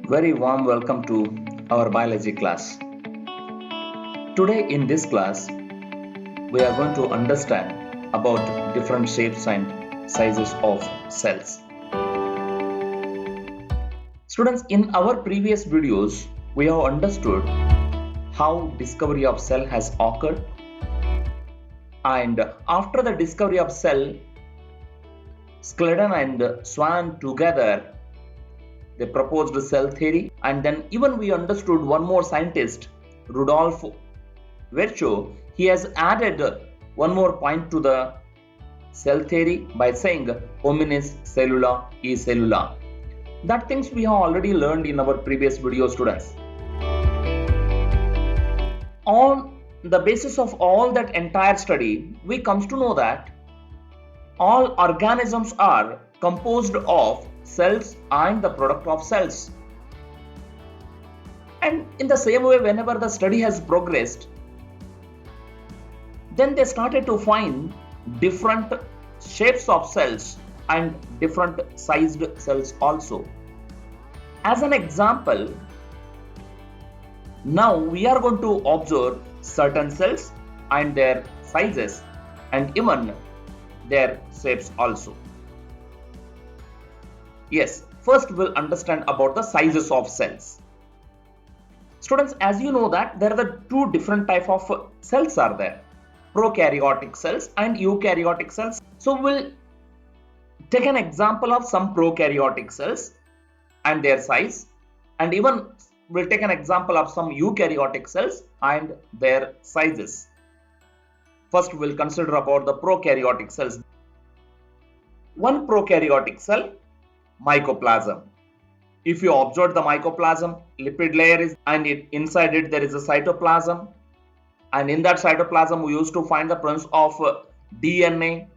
Very warm welcome to our biology class. Today in this class, we are going to understand about different shapes and sizes of cells. Students, in our previous videos, we have understood how discovery of cell has occurred, and after the discovery of cell, Scleden and Swan together they proposed cell theory, and then even we understood one more scientist, Rudolf Virchow. He has added one more point to the cell theory by saying hominis cellula e cellula. That things we have already learned in our previous video, students. On the basis of all that entire study, we comes to know that all organisms are composed of cells and the product of cells. And in the same way, whenever the study has progressed, then they started to find different shapes of cells and different sized cells also. As an example, now we are going to observe certain cells and their sizes and even their shapes also. Yes, first we'll understand about the sizes of cells. Students, as you know that there are the two different type of cells are there. Prokaryotic cells and eukaryotic cells. So we'll take an example of some prokaryotic cells and their size, and even we'll take an example of some eukaryotic cells and their sizes. First we'll consider about the prokaryotic cells. One prokaryotic cell, mycoplasm. If you observe the mycoplasm, lipid layer is, and inside it there is a cytoplasm, and in that cytoplasm we used to find the presence of DNA,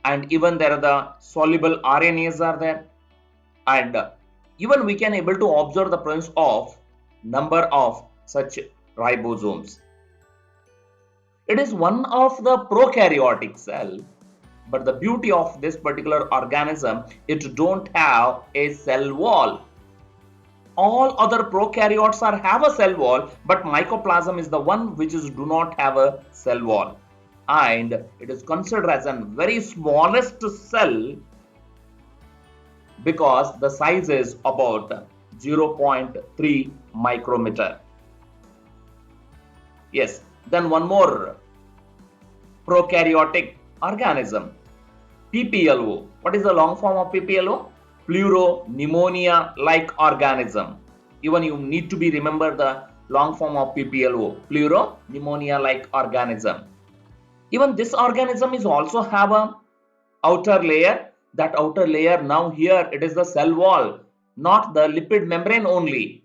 and even there are the soluble RNAs are there, and even we can able to observe the presence of number of such ribosomes. It is one of the prokaryotic cell, but the beauty of this particular organism, it don't have a cell wall. All other prokaryotes have a cell wall, but mycoplasm is the one which do not have a cell wall, and it is considered as a very smallest cell because the size is about 0.3 micrometer. Yes, then one more prokaryotic organism, PPLO. What is the long form of PPLO? Pleuropneumonia-like organism. Even you need to be remember the long form of PPLO, pleuropneumonia-like organism. Even this organism is also have a outer layer. That outer layer, now here it is the cell wall, not the lipid membrane only.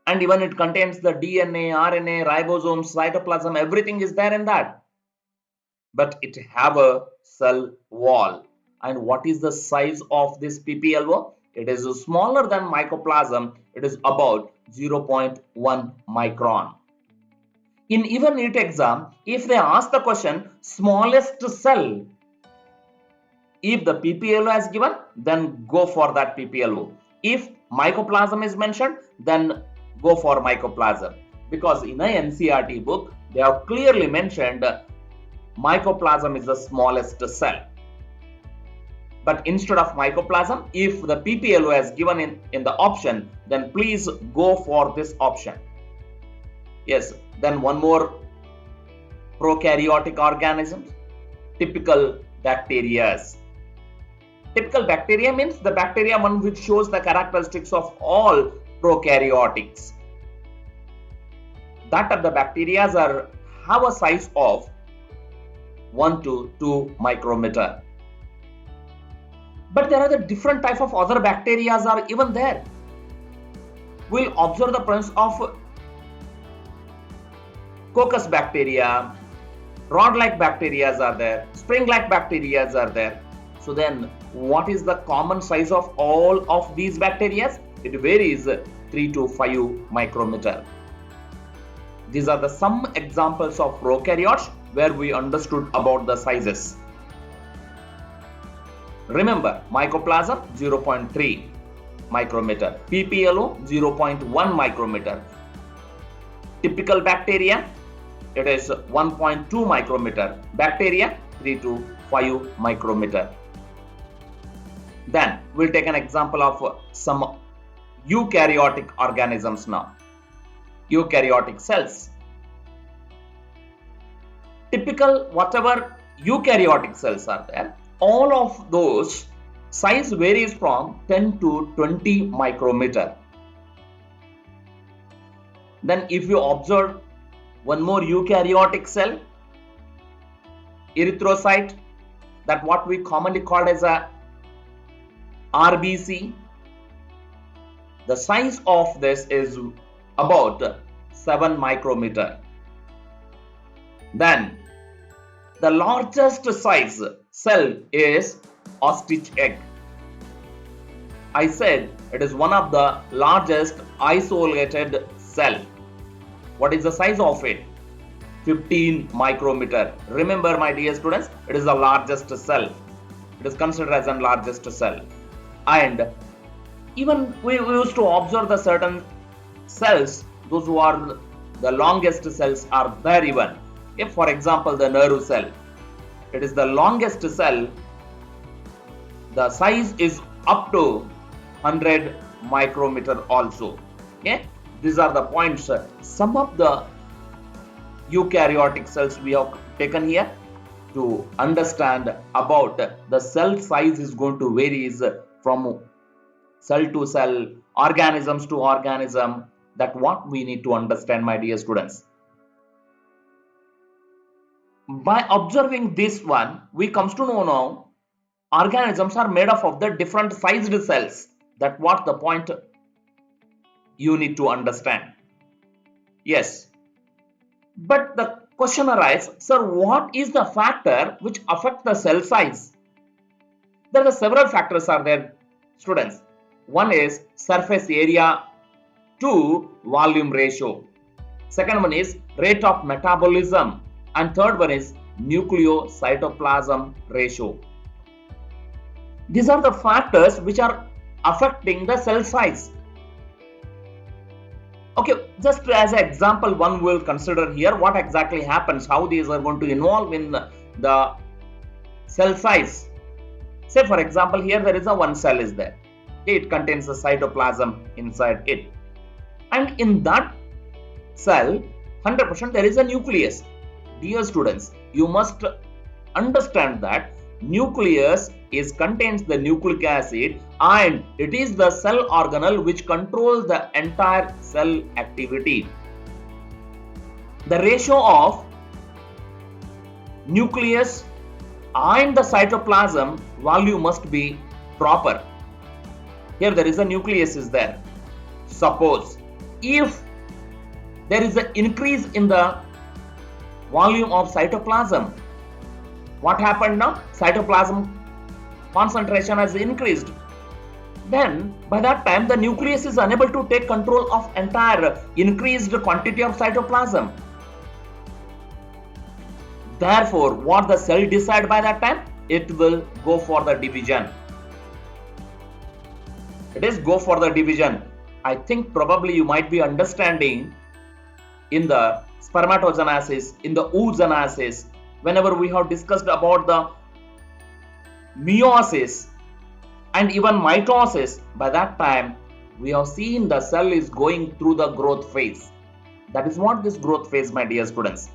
And even it contains the DNA, RNA, ribosomes, cytoplasm, everything is there in that. But it have a cell wall. And what is the size of this PPLO? It is smaller than mycoplasm. It is about 0.1 micron. In even NEET exam, if they ask the question smallest cell, if the PPLO is given, then go for that PPLO. If mycoplasm is mentioned, then go for mycoplasm. Because in a NCERT book, they have clearly mentioned mycoplasm is the smallest cell. But instead of mycoplasm, if the PPLO is given in the option, then please go for this option. Yes, then one more prokaryotic organism, typical bacteria. Typical bacteria means the bacteria one which shows the characteristics of all prokaryotics. That of the bacteria have a size of 1 to 2 micrometer. But there are the different type of other bacteria are even there. We'll observe the presence of coccus bacteria, rod-like bacteria are there, spring-like bacteria are there. So then what is the common size of all of these bacteria? It varies 3 to 5 micrometer. These are the some examples of prokaryotes where we understood about the sizes. Remember, mycoplasm 0.3, micrometer. PPLO 0.1 micrometer. Typical bacteria, it is 1.2 micrometer. Bacteria 3 to 5 micrometer. Then we'll take an example of some eukaryotic organisms now. Eukaryotic cells. Typical whatever eukaryotic cells are there, all of those size varies from 10 to 20 micrometer. Then if you observe one more eukaryotic cell, erythrocyte, that what we commonly call as a RBC, the size of this is about 7 micrometer. Then the largest size cell is ostrich egg. I said it is one of the largest isolated cell. What is the size of it? 15 micrometer. Remember, my dear students, it is the largest cell. It is considered as the largest cell. And even we used to observe the certain cells, those who are the longest cells are there even. If, for example, the nerve cell, it is the longest cell, the size is up to 100 micrometer also. Okay, these are the points. Some of the eukaryotic cells we have taken here to understand about the cell size is going to vary from cell to cell, organisms to organism. That what we need to understand, my dear students. By observing this one, we comes to know now organisms are made up of the different sized cells. That what the point you need to understand. Yes, but the question arises, sir, what is the factor which affect the cell size? There are several factors are there, students. One is surface area to volume ratio. Second one is rate of metabolism. And third one is nucleocytoplasm ratio. These are the factors which are affecting the cell size. Okay, just as an example, one will consider here what exactly happens, how these are going to involve in the cell size. Say for example, here there is a one cell is there. It contains the cytoplasm inside it. And in that cell, 100% there is a nucleus. Dear students, you must understand that nucleus contains the nucleic acid and it is the cell organelle which controls the entire cell activity. The ratio of nucleus and the cytoplasm volume must be proper. Here there is a nucleus is there. Suppose if there is an increase in the volume of cytoplasm, what happened now? Cytoplasm concentration has increased. Then by that time the nucleus is unable to take control of entire increased quantity of cytoplasm. Therefore, what the cell decide by that time? It will go for the division. It is go for the division. I think probably you might be understanding in the spermatogenesis, in the oogenesis, whenever we have discussed about the meiosis and even mitosis, by that time we have seen the cell is going through the growth phase. That is what this growth phase, my dear students.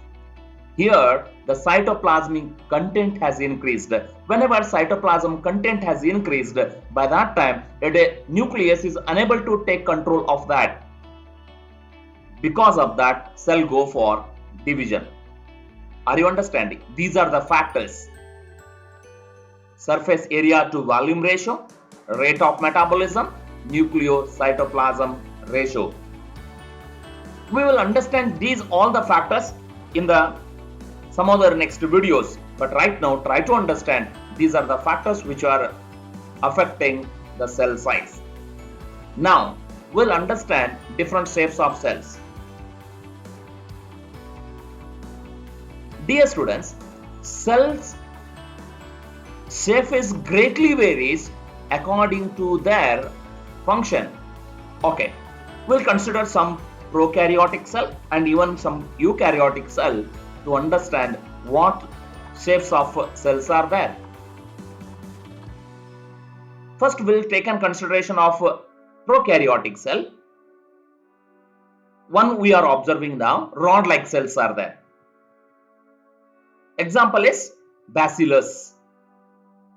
Here the cytoplasmic content has increased. Whenever cytoplasm content has increased, by that time a nucleus is unable to take control of that. Because of that, cell go for division. Are you understanding? These are the factors. Surface area to volume ratio, rate of metabolism, nucleocytoplasm ratio. We will understand these all the factors in the some other next videos. But right now, try to understand these are the factors which are affecting the cell size. Now, we'll understand different shapes of cells. Dear students, cells shape is greatly varies according to their function. Okay, we'll consider some prokaryotic cell and even some eukaryotic cell to understand what shapes of cells are there. First, we'll take in consideration of prokaryotic cell. One we are observing now, rod-like cells are there. Example is Bacillus.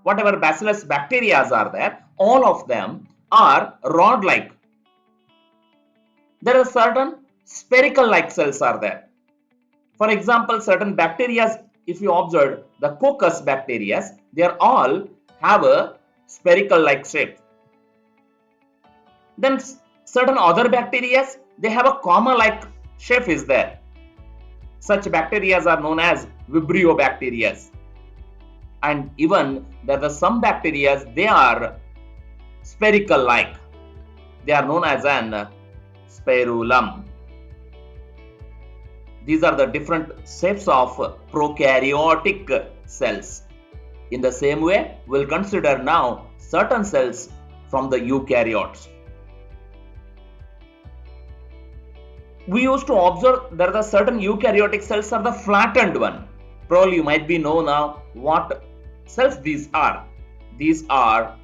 Whatever Bacillus bacteria are there, all of them are rod-like. There are certain spherical-like cells are there. For example, certain bacteria, if you observe the coccus bacteria, they are all have a spherical-like shape. Then certain other bacteria, they have a comma-like shape is there. Such bacteria are known as Vibrio bacteria. And even there are some bacteria, they are spherical-like. They are known as an spirulum. These are the different shapes of prokaryotic cells. In the same way, we'll consider now certain cells from the eukaryotes. We used to observe there are certain eukaryotic cells are the flattened one. Probably you might be know now what cells these are. These are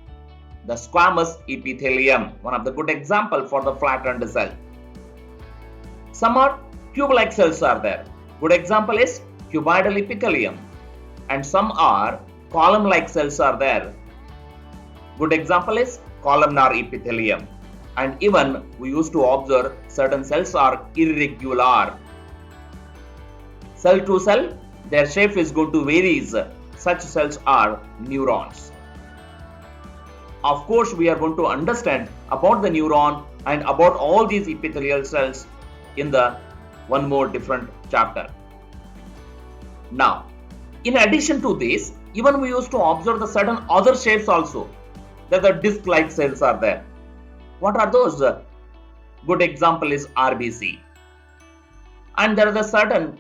the squamous epithelium, one of the good example for the flattened cell. Some are tube-like cells are there. Good example is cuboidal epithelium. And some are column-like cells are there. Good example is columnar epithelium. And even we used to observe certain cells are irregular. Cell to cell, their shape is going to vary. Such cells are neurons. Of course, we are going to understand about the neuron and about all these epithelial cells in the one more different chapter. Now, in addition to this, even we used to observe the certain other shapes also. That the disc-like cells are there. What are those? Good example is RBC. And there are the certain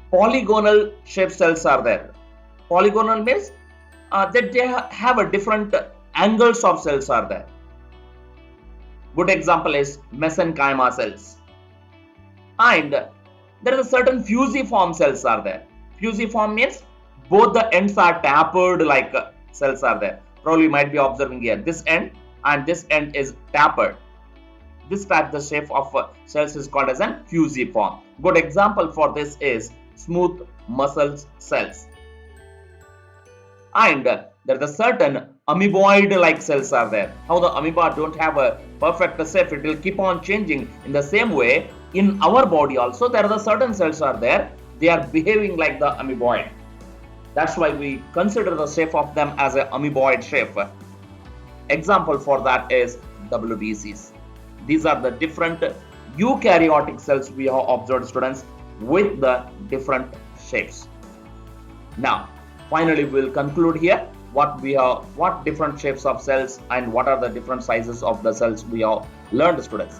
polygonal shaped cells are there. Polygonal means that they have a different angles of cells are there. Good example is mesenchyma cells. And there is a certain fusiform cells are there. Fusiform means both the ends are tapered like cells are there. Probably you might be observing here this end and this end is tapered. This type the shape of cells is called as an fusiform. Good example for this is smooth muscle cells. And there are the certain amoeboid like cells are there. How the amoeba don't have a perfect shape, it will keep on changing. In the same way, in our body also there are the certain cells are there. They are behaving like the amoeboid. That's why we consider the shape of them as an amoeboid shape. Example for that is WBCs. These are the different eukaryotic cells we have observed, students, with the different shapes. Now, finally, we will conclude here what different shapes of cells and what are the different sizes of the cells we have learned, students.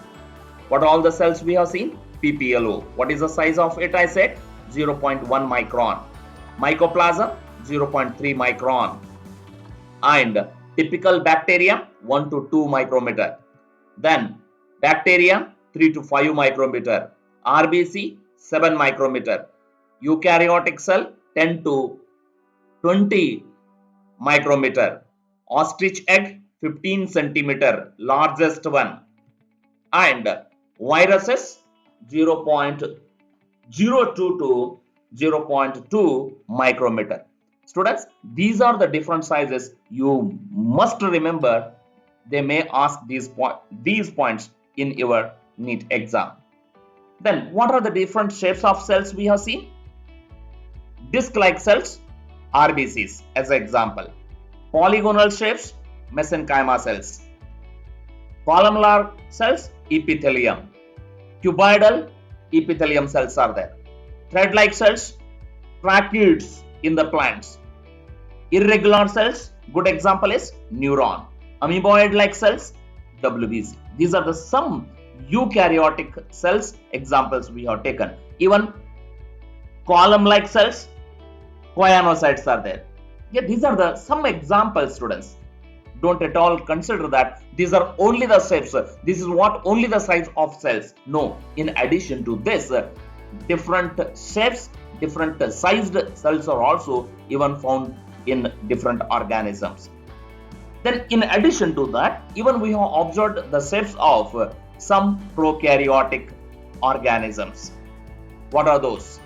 What are all the cells we have seen? PPLO. What is the size of it? I said 0.1 micron. Mycoplasma 0.3 micron. And typical bacteria 1 to 2 micrometer. Then bacteria 3 to 5 micrometer. RBC 7 micrometer. Eukaryotic cell 10 to 20 micrometer. Ostrich egg 15 centimeter, largest one. And viruses 0.02 to 0.2 micrometer. Students, these are the different sizes. You must remember. They may ask these points in your NEET exam. Then what are the different shapes of cells we have seen? Disc-like cells, RBCs as an example. Polygonal shapes, mesenchyma cells. Columnar cells, epithelium. Cuboidal epithelium cells are there. Thread-like cells, tracheids in the plants. Irregular cells, good example is neuron. Amoeboid-like cells, WBC. These are the some eukaryotic cells examples we have taken. Even column-like cells, choanocytes are there. Yeah, these are the some examples, students. don't at all consider that these are only the shapes. This is what only the size of cells. No, in addition to this, different shapes, different sized cells are also even found in different organisms. Then in addition to that, even we have observed the shapes of some prokaryotic organisms. What are those?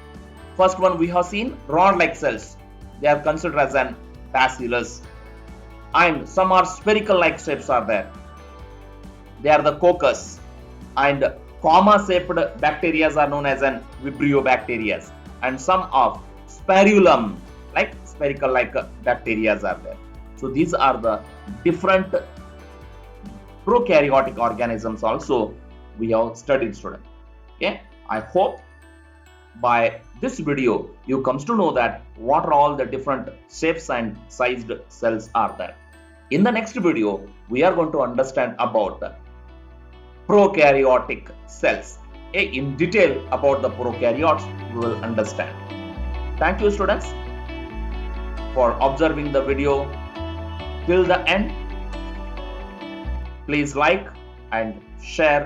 First one we have seen rod-like cells. They are considered as an bacillus, and some are spherical-like shapes are there. They are the coccus, and comma-shaped bacteria are known as an Vibrio bacteria, and some of spirulum, like spherical-like bacteria are there. So these are the different prokaryotic organisms also we have studied, student. Okay, I hope by this video you comes to know that what are all the different shapes and sized cells are there. In the next video we are going to understand about the prokaryotic cells. In detail about the prokaryotes we will understand. Thank you, students, for observing the video till the end. Please like and share